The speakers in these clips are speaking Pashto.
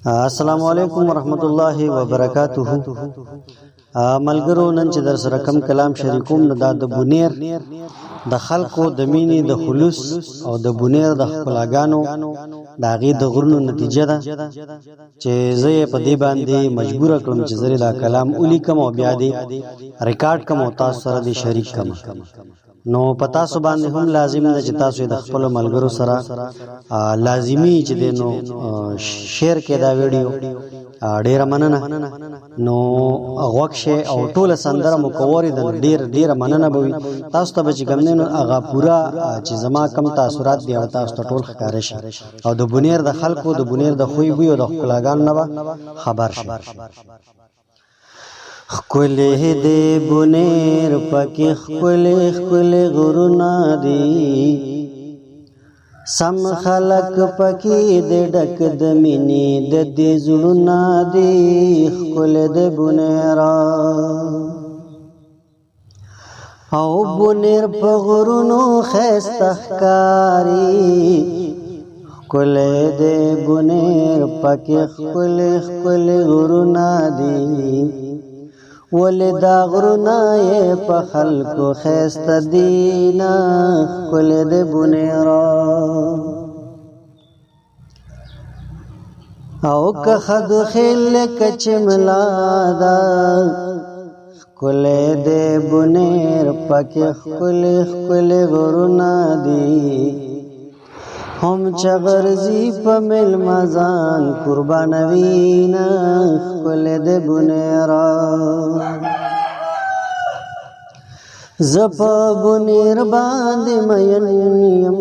السلام علیکم ورحمت الله وبرکاته. ملګرو نن چې در سره کم کلام شریکوم نو دا د بونیر د خلکو د مینې د خلوص او د بونیر د خپلاګانو د هغې د غرونو نتیجه ده چې زه یې په دې باندې مجبوره کړم چې زه دا کلام ولیکم او بیا دې ریکارډ کړم او تاسو سره دې شریک کړم. نو په تاسو باندې هم لازم ده چې تاسو د خپلو ملګرو سره لازمي چې دی نو شیر کړئ دا ویډیو. ډیره مننه. نو غوږ شئ او ټوله سندره مو که واورېده نو ډیره مننه به وي. تاسو ته به چې کوم دی نو هغه پوره چې زما کم تاثرات دي هغه تاسو ته ټول ښکاره شي او د بونیر د خلکو د بونیر د خوی بوی او د ښکلاګانو نه به خبر شي. ښکلې دې بونیر پکې ښکلې غرونه دي، سم خلک پکې دې ډک د مینې د دې زړونه دي. ښکلې دې بونیرا او بونیر په غرونو ښایسته ښکاري. ښکلې دې بونیر پکې ښکلې غرونه دي، ولې دا غرونه یې په خلکو ښایسته دي نه. ښکلې دې بونیرا او که خدو خیل کچ ملا ده. ښکلې دې بونیر پکې ښکلې غرونه دي، هم چغرزی په میلمه ځان قربانوي نه. ښکلې دې بونیرا زه په بونیر باندې مین یم.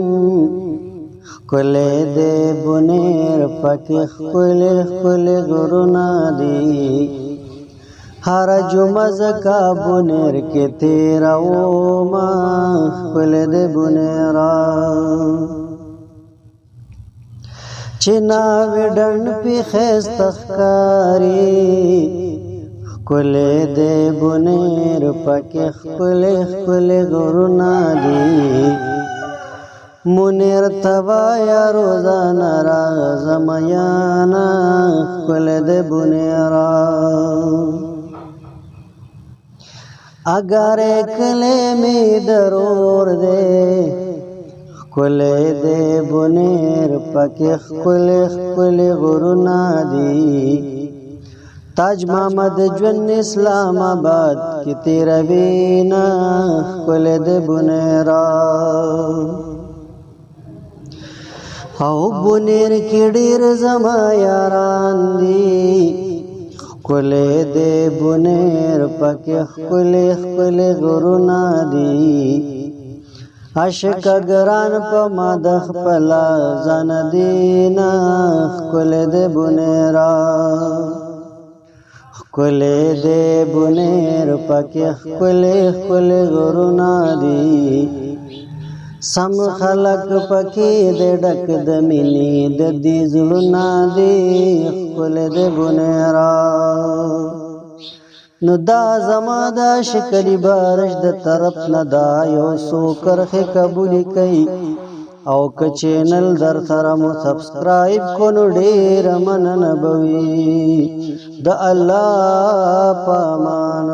ښکلې دې بونیر پکې ښکلې غرونه دي، هر جمعه زکا بونیر کې تېرومه. ښکلې دې بونیرا چې ناوې ډنډ پې ښایسته ښکاري. ښکلې دې بونیر پکې ښکلې غرونه دي، منیر ته وایه روزانه راځم یانه. ښکلې دې بونیرا اګارې کلی مې درور دی. ښکلې دې بونیر پکې ښکلې غرونه دي، تاج محمد ژوند اسلام آباد کې تېروي نه. ښکلې دې بونیرا او بونیر کې ډېر زما یاران دي. ښکلې دې بونیر پکې ښکلې غرونه دي، عاشق ګران په ما د خپله ځان دي نه. ښکلې دې بونیرا ښکلې دې بونیر پکې ښکلې غرونه دي، سم خلک پکې دې ډک د مینې د دې زړونه دي. ښکلې دې بونیرا نو دا زما د شکلی بارش د طرف نه دا یو څو کرښې قبولې کوي او که چینل در سره مو سبسکرایب کو نو ډېره مننه به وي. د الله په امان.